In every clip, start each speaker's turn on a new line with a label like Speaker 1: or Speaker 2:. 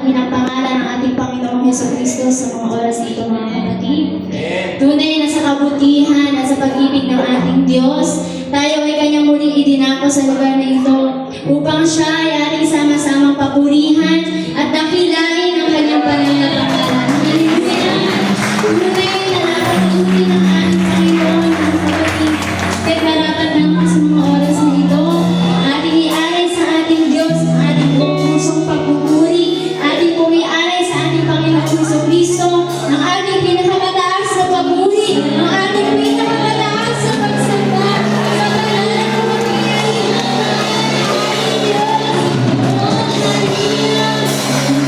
Speaker 1: pinapangalan ng ating Panginoong Hesukristo sa mga oras na ito, mga kapatid. Tunay na sa kabutihan at sa pag-ibig ng ating Diyos, tayo ay kanyang muling idinako sa lugar na ito upang siya ay ating sama-samang papurihan at dakilain ang kanyang banal na pangalan. Hallelujah! Tunay na nakatuloy ng ating Panginoon, mga kapatid. Kaya karapat naman sa mga oras na ito, ating ialay sa ating Diyos ang ating buong pusong pagpupuri, ating pumialay sa ating Panginoong Hesukristo ang ating pinakamataas na papuri, ang ating pinakamataas na pagsamba sa banal na kapangyarihan ng ating Diyos. Hallelujah!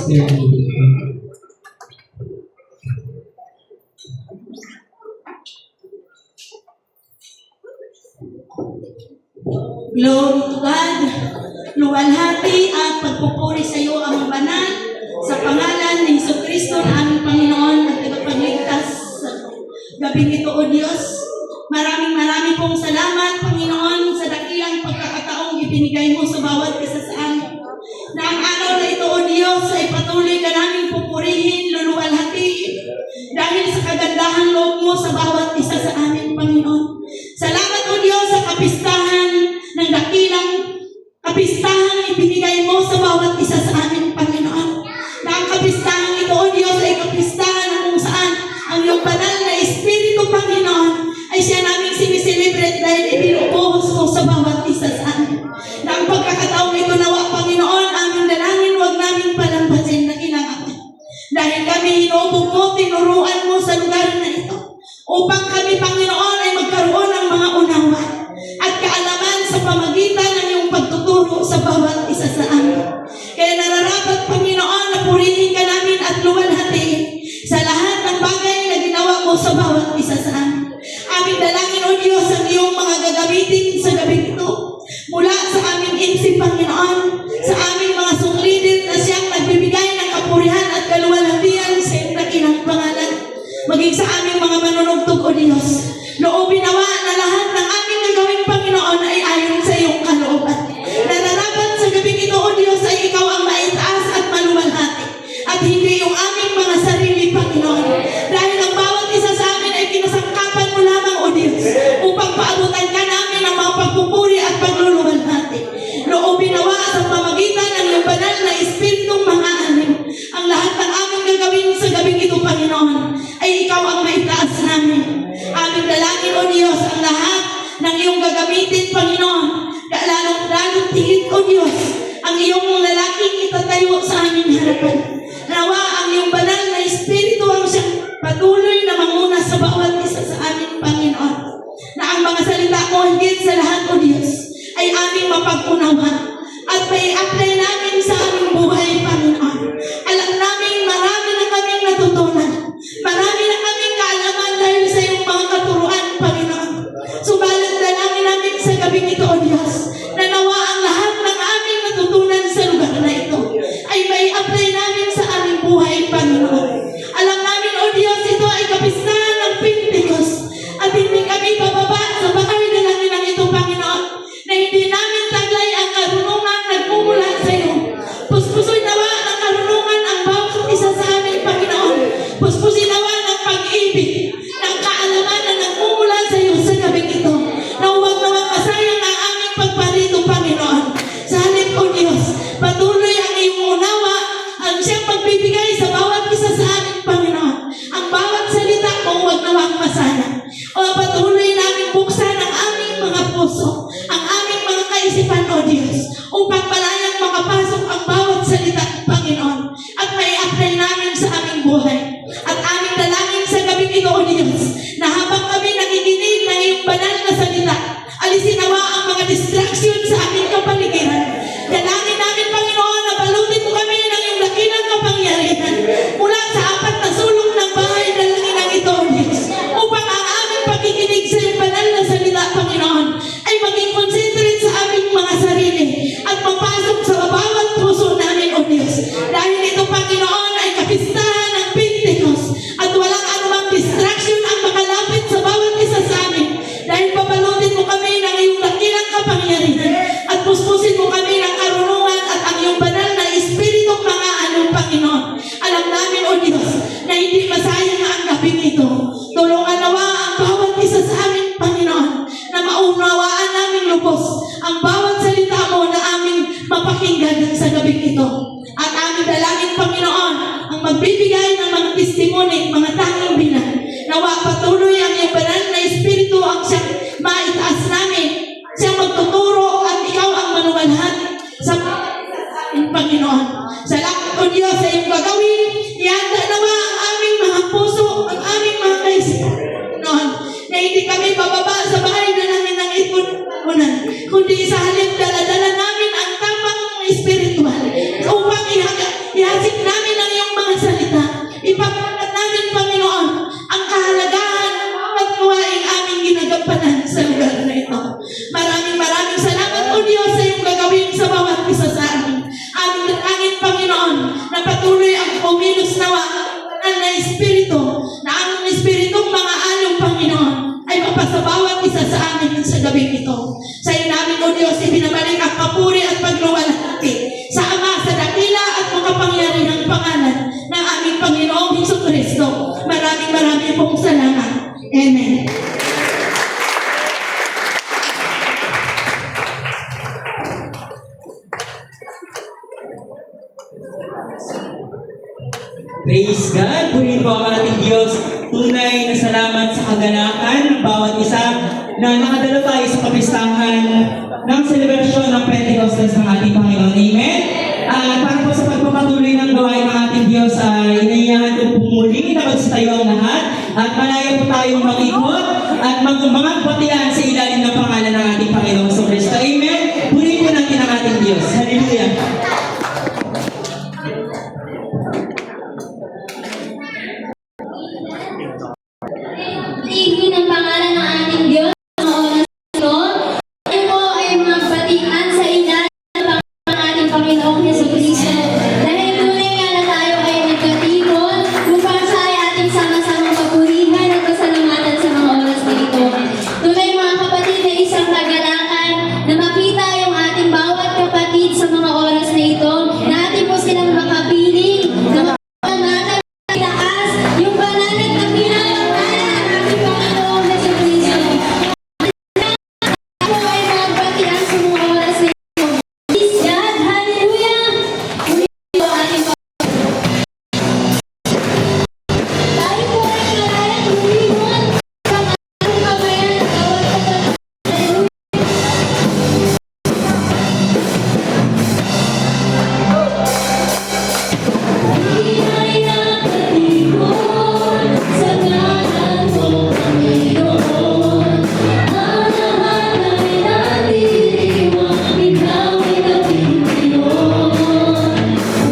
Speaker 2: Pastor Lee.
Speaker 3: Glory to God. Luwalhati at pagpupuri sa iyo ang banal sa pangalan ni Jesucristo na aming Panginoon at tagapagligtas sa gabing ito, O Diyos. Maraming pong salamat, Panginoon, sa dakilang pagkakataong ibinigay mo sa bawat isa sa amin. Na ang araw na ito, O Diyos, ay patuloy ka namin pupurihin, luluwalhatiin dahil sa kagandahang loob mo sa bawat isa sa amin, Panginoon. Salamat, O Diyos, sa kapistahan ng dakilang kapistahang ibinigay mo sa bawat isa sa amin, Panginoon. Na ang kapistahang ito, O Diyos, ay kapistahan na kung saan ang iyong banal na Espiritu, Panginoon, ay siya naming siniselebrate dahil ibinubuhos mo sa bawat isa sa amin. Na ang pagkakataong ito nawa, Panginoon, aming dalangin, huwag namin palampasin na kailangan. Dahil kami hinubog mo, tinuruan mo sa lugar na ito upang kami, Panginoon, ay magkaroon ng mga unawa at kaalaman sa pamagitan ng iyong pagtuturo sa bawat isa sa amin. Kaya nararapat, Panginoon, na purihin ka namin at luwalhatiin sa lahat ng bagay na ginawa mo sa bawat isa sa amin. Aming dalangin, O Diyos, ang iyong mga gagamitin sa gabi ito mula sa aming insip, Panginoon, sa aming mga sunglidin na siyang nagbibigay ng kapurihan at kaluwalhatian sa iyong dakilang pangalan. Maging sa aming mga manunugtog, O Diyos, loobin nawa na lahat ng aming gagawin, Panginoon, ay ayon sa iyong kalooban. Nararapat sa gabing ito, O Diyos, ay ikaw ang maitaas at maluwalhati at hindi yung aming mga sarili, Panginoon. Dahil ang bawat isa sa amin ay kinasangkapan mo lamang, O Diyos, upang paabutan ka namin ang mga pagpupuri at pagluluwalhati. Loobin nawa sa pamagitan ng iyong banal na Espiritong mga anim. Ang lahat ng aming gagawin sa gabing ito, Panginoon, ay ikaw ang maitaas namin. Aming dalangin, O Diyos, ang lahat ng iyong gagamitin, Panginoon, lalong tigit, O Diyos, ang iyong lalaking itatayo sa aming harapan. Nawa ang iyong banal na Espiritu ang siyang patuloy na manguna sa bawat isa sa aming Panginoon. Na ang mga salita mo higit sa lahat, O Diyos, ay aming mapag-unawa at may apply namin sa aming buhay, Panginoon. Alam namin marami na kaming natutunan. Marami na kaming kaalaman dahil sa iyong mga katuruan, Panginoon. Subalit dalangin namin sa gabing ito, O Diyos, na nawa ang lahat ng aming natutunan sa lugar na ito ay may apply namin sa aming buhay, Panginoon. Alam namin, O Diyos, ito ay kapistahan ng Pentecost at hindi kami bababa sa bakay na namin ng ito, Panginoon, na hindi namin taglay ang karunungan nagmumula sa iyo. Puspusoy nawa ng karunungan ang bawat isa sa amin, Panginoon. Puspusin nawa ng pag-ibig, ng kaalaman na nagmumula sa iyo sa gabing ito. Na huwag naman masayang ang aming pagparito, Panginoon. Sa halip, O Diyos, patuloy ang iyong unawa, ang siyang pagbibigay sa bawat isa sa amin, Panginoon. Ang bawat salita mo, huwag nawang masayang. O patuloy namin buksan ang aming mga puso, ang aming mga kaisipan, O Diyos, upang malayang makapasok ang bawat salita, Panginoon, at may apply namin sa aming buhay. At aming dalangin sa gabing ito, O Diyos, na habang kami nakikinig ng iyong banal na salita, alisin nawa ang mga distraction sa aming kapaligiran. Dalangin namin, Panginoon, na balutin mo kami ng iyong dakilang kapangyarihan mula sa apat na sulok ng bahay na langinang ito, O Diyos, upang ang aming pakikinig sa iyong banal na salita, Panginoon, ay maging concentrate sa aming mga sarili at mapasok sa bawat puso namin, O Diyos. Dahil ito, Panginoon, ay kapistahan ng Pentecost at walang anumang distraction ang makalapit sa bawat isa sa amin. Dahil papalutin mo kami ng iyong dakilang kapangyarihan at puspusin mo kami ng karunungan at ang iyong banal na Espiritu mga anong, Panginoon. Alam namin, O Diyos, na hindi masayang ang gabing ito. Tulungan nawa ang bawat isa sa amin, Panginoon, na maunawaan namin lubos ang bawat salita mo na aming mapakinggan sa gabing ito. At aming dalangin, Panginoon, ang magbibigay ng mga testimony, mga tanging bilang. Nawa patuloy ang iyong banal na Espiritu ang siyang maitaas namin, siyang magtuturo at ikaw ang manuwalhati sa amin, Panginoon. Salamat, O Diyos, sa iyong gagawin. Ihanda nawa ang aming mga puso, ang aming mga kaisipan, Panginoon, na hindi kami bababa sa bahay na namin ng ipunan, kundi sa halip dala-dala namin ang tapang espiritual upang ihasik namin sa amin sa gabing ito. Sa iyo namin, O Diyos, ibinabalik ang papuri at pagluwalhati sa Ama, sa dakila at makapangyarihang pangalan ng aming Panginoong Hesukristo. Maraming pong salamat. Amen.
Speaker 2: Praise God! Purihin po ang ating Diyos. Tunay na salamat sa kagalakan ng bawat isa na nakadalo tayo sa kapistahan ng selebrasyon ng Pentecostes ng ating Panginoon. Amen? At para po sa pagpapatuloy ng gawain ng ating Diyos ay inayahan ko po muli na magsitayo ang lahat at malaya po tayong mag-ikot at magbatian sa ilalim ng pangalan ng ating Panginoong Kristo. Amen? Purihin po natin ang ating Diyos. Hallelujah!
Speaker 1: Tingin ang pangalan ng ating Diyos sa mga oras ito. Tayo po ay magbatian sa ilalim ng pangalan ng ating Panginoong Jesucristo. Dahil tunay nga na tayo ay nagkatipon, upang siya ay ating sama-samang papurihan at pasalamatan sa mga oras na ito. Tunay mga kapatid na isang kagalakan na makita yung ating bawat kapatid sa mga oras na ito, na ating po silang makapiling, na makapanatan itaas yung banal at dakilang pangalan ng ating Panginoong Jesucristo. Ako ay magbatian sa mga oras na ito. Praise God! Hallelujah! Ito ang ating tayo po ay malayang lumingon sa ating kamayan at bawat kapatid. Hallelujah! Ay nakatipon sa ngalan mo, Panginoon. Ang lahat ay natiriwang, ikaw ay napipiliyon.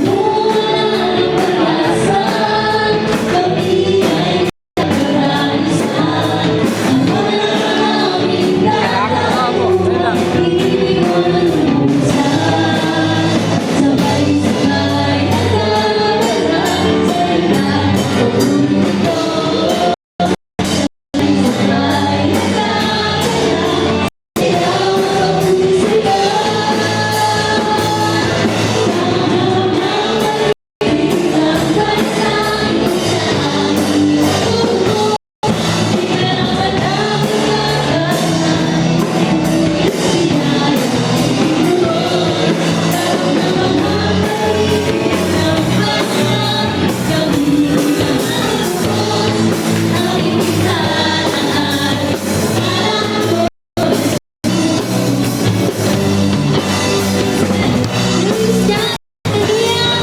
Speaker 1: Umulan ang pag-asa, kami ay nakaranisan. Ang walang aming gagawin, iniwan mo sa sabay-sabay nagkakaroon sa lahat ng mundo. Sabay-sabay nagkakaroon, ikaw ang kapusigan. Ang kansang sa aming puso, ikaw ang aming kakanan. Sinayang Panginoon, karoon ng mga kaibig ng basa. Kami ang Diyos, aming itanaan. Alam ko, Praise God! Hallelujah!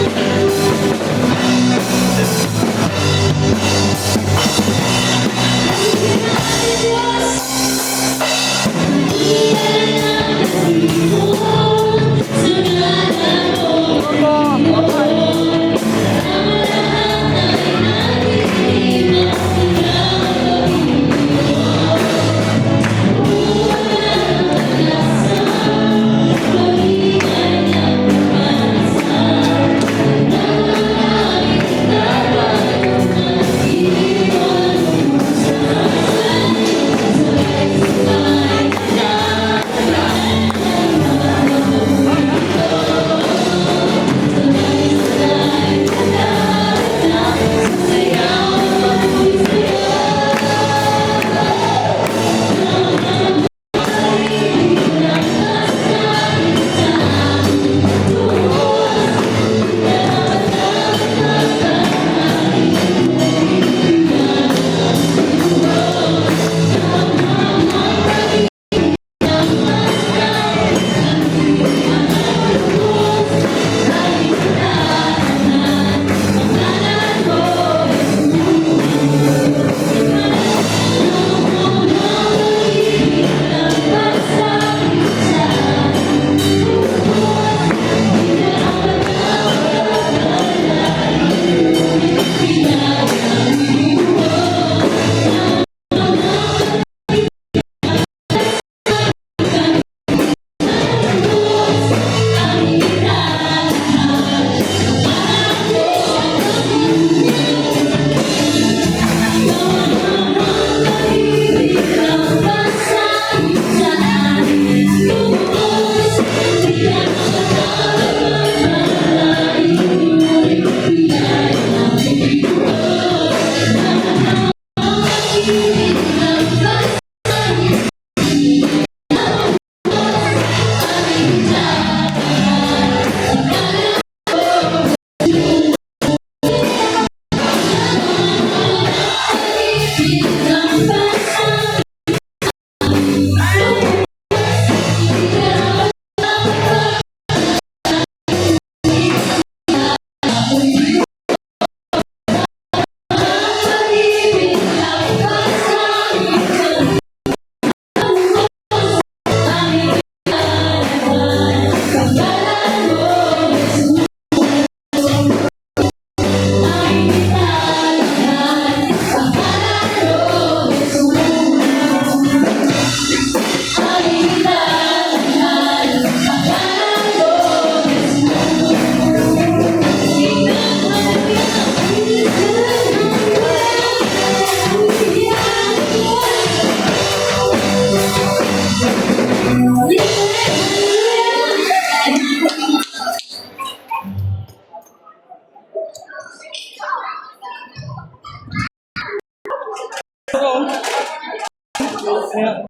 Speaker 2: Praise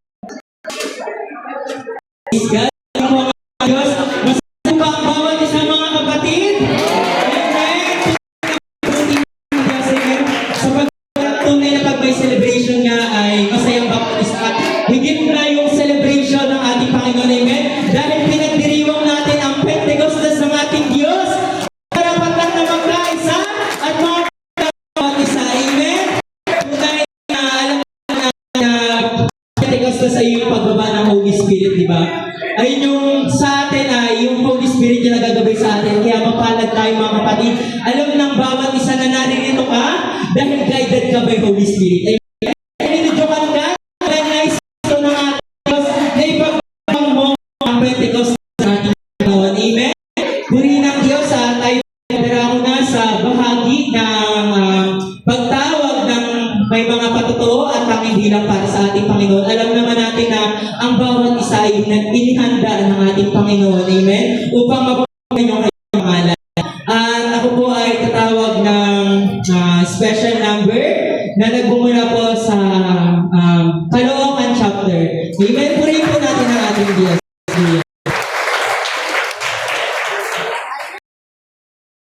Speaker 2: God. Ang mga Diyos, masaya ba ang bawat isa mga kapatid? Amen. Sa tunay na pag may celebration nga ay masayang baptist at higit na yung celebration ng ating Panginoon. Amen. Dahil pinagdiriwang natin ang Pentecostes ng ating Diyos. Karapat lang na magkaisa at mga bawat isa. Amen. Tunay na alam na Pentecostes ay yung pagbaba ng Holy Spirit, di ba? Ay yung sa atin ay yung Holy Spirit yung nagagabay sa atin. Kaya mapalad tayo mga kapatid. Alam ng bawat isa na naririto ka dahil guided ka by Holy Spirit. Amen. Ninidyokan ka, recognize ito ng ating Diyos na ipagbabang mo ang Pentecost sa ating Panginoon. Amen. Purihin ng Diyos tayo ko na sa bahagi ng pagtawag ng may mga patotoo at hindi lang para sa ating Panginoon. Alam naman natin na ang bawat isa ay inihanda ng ating Panginoon. Amen. Upang mapapagay yung kanyang pangalan. At ako po ay tatawag ng special number na nagbumula po sa